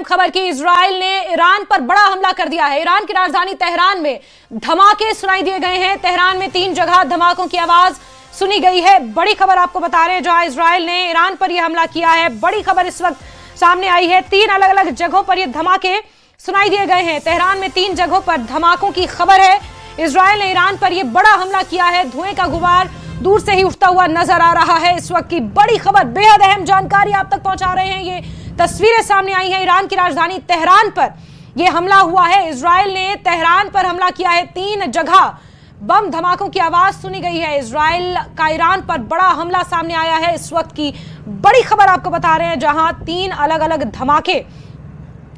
खबर की। इजराइल ने ईरान पर बड़ा हमला कर दिया है। ईरान की राजधानी तेहरान में धमाके सुनाई दिए गए हैं। तेहरान में 3 जगह धमाकों की आवाज सुनी गई है। बड़ी खबर आपको बता रहे हैं, जहां इजराइल ने ईरान पर यह हमला किया है। बड़ी खबर इस वक्त सामने आई है। 3 अलग अलग जगहों पर यह धमाके सुनाई दिए गए हैं। तेहरान में 3 जगहों पर धमाकों की खबर है। इजराइल ने ईरान पर यह बड़ा हमला किया है। धुएं का गुबार दूर से ही उठता हुआ नजर आ रहा है। इस वक्त की बड़ी खबर, बेहद अहम जानकारी आप तक पहुंचा रहे हैं। ये तस्वीरें सामने आई हैं। ईरान की राजधानी तेहरान पर यह हमला हुआ है। इजराइल ने तेहरान पर हमला किया है। 3 जगह बम धमाकों की आवाज सुनी गई है। इजराइल का ईरान पर बड़ा हमला सामने आया है। इस वक्त की बड़ी खबर आपको बता रहे हैं, जहां 3 अलग अलग धमाके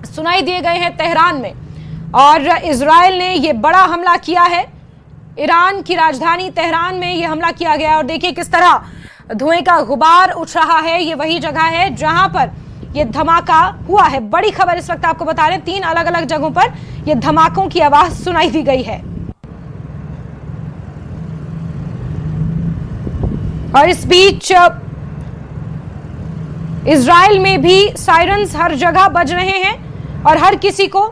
सुनाई दिए गए हैं तेहरान में, और इजराइल ने यह बड़ा हमला किया है। ईरान की राजधानी तेहरान में यह हमला किया गया और देखिए किस तरह धुएं का गुबार उठ रहा है। ये वही जगह है जहां पर यह धमाका हुआ है। बड़ी खबर इस वक्त आपको बता रहे हैं, 3 अलग अलग जगहों पर यह धमाकों की आवाज सुनाई दी गई है। और इस बीच इजराइल में भी सायरन्स हर जगह बज रहे हैं और हर किसी को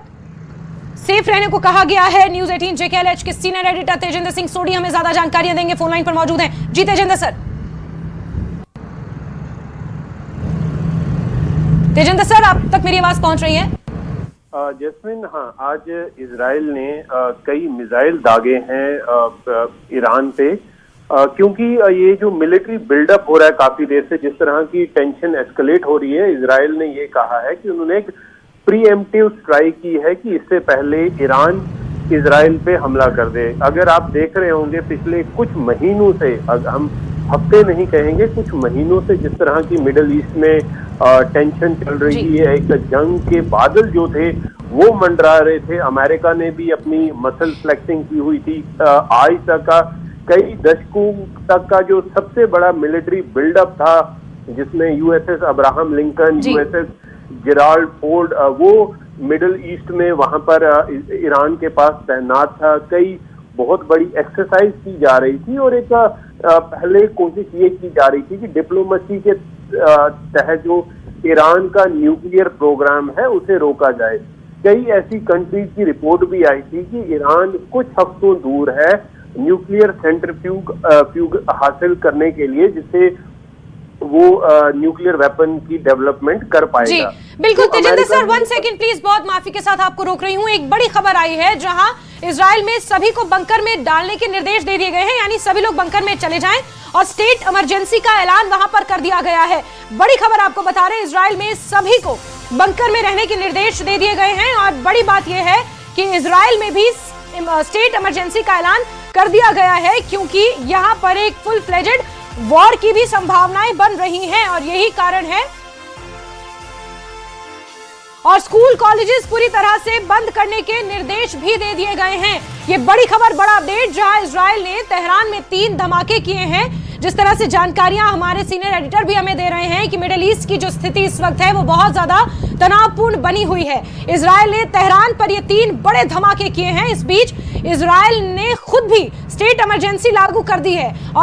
सेफ रहने को कहा गया है। न्यूज 18 JKLH के सीनियर एडिटर तेजिंदर सिंह सोडी हमें ज्यादा जानकारियां देंगे, फोन लाइन पर मौजूद हैं। जी तेजिंदर सर। तेजिंदर सर, आप तक मेरी आवाज पहुंच रही है? जैस्मिन, हाँ, आज इजराइल ने कई मिसाइल दागे हैं ईरान पे, क्योंकि ये जो मिलिट्री बिल्डअप हो रहा है काफी देर से, जिस तरह की टेंशन एस्केलेट हो रही है, इजराइल ने ये कहा है कि उन्होंने एक प्रीएम्प्टिव स्ट्राइक की है कि इससे पहले ईरान इजराइल पे हमला कर दे। अगर आप देख रहे होंगे पिछले कुछ महीनों से, हम हफ्ते नहीं कहेंगे, कुछ महीनों से जिस तरह की मिडिल ईस्ट में टेंशन चल रही है, एक जंग के बादल जो थे वो मंडरा रहे थे। अमेरिका ने भी अपनी मसल फ्लेक्सिंग की हुई थी। आज तक का कई दशकों तक का जो सबसे बड़ा मिलिट्री बिल्डअप था, जिसमें USS Abraham Lincoln, USS Gerald Ford, वो मिडिल ईस्ट में वहां पर ईरान के पास तैनात था। कई बहुत बड़ी एक्सरसाइज की जा रही थी और एक पहले कोशिश ये की जा रही थी कि डिप्लोमेसी के तहत जो ईरान का न्यूक्लियर प्रोग्राम है उसे रोका जाए। कई ऐसी कंट्रीज की रिपोर्ट भी आई थी कि ईरान कुछ हफ्तों दूर है न्यूक्लियर सेंट्रीफ्यूग हासिल करने के लिए, जिससे वो न्यूक्लियर वेपन की डेवलपमेंट कर पाएगा। जी बिल्कुल। तेजिंदर सर, 1 सेकंड प्लीज, बहुत माफी के साथ आपको रोक रही हूँ। एक बड़ी खबर आई है जहां इजराइल में सभी को बंकर में डालने के निर्देश दे दिए गए हैं, यानी सभी लोग बंकर में चले जाएं और स्टेट इमरजेंसी का ऐलान वहां पर कर दिया गया है। बड़ी खबर आपको बता रहे हैं, इजराइल में सभी को बंकर में रहने के निर्देश दे दिए गए हैं। और बड़ी बात यह है कि इजराइल में भी स्टेट इमरजेंसी का ऐलान कर दिया गया है, क्योंकि यहाँ पर एक फुल फ्लेजेड वॉर की भी संभावनाएं बन रही हैं और यही कारण है। और स्कूल कॉलेजेस पूरी तरह से बंद करने के निर्देश भी दे दिए गए हैं। ये बड़ी खबर, बड़ा अपडेट, जहां इजराइल ने तेहरान में 3 धमाके किए हैं। जिस तरह से जानकारियां हमारे सीनियर एडिटर भी हमें दे रहे हैं कि मिडिल ईस्ट की जो स्थिति इस वक्त है वो बहुत ज्यादा तनावपूर्ण बनी हुई है। इजराइल ने तेहरान पर ये 3 बड़े धमाके किए हैं। इस बीच इजराइल ने खुद भी स्टेट इमरजेंसी लागू कर दी है और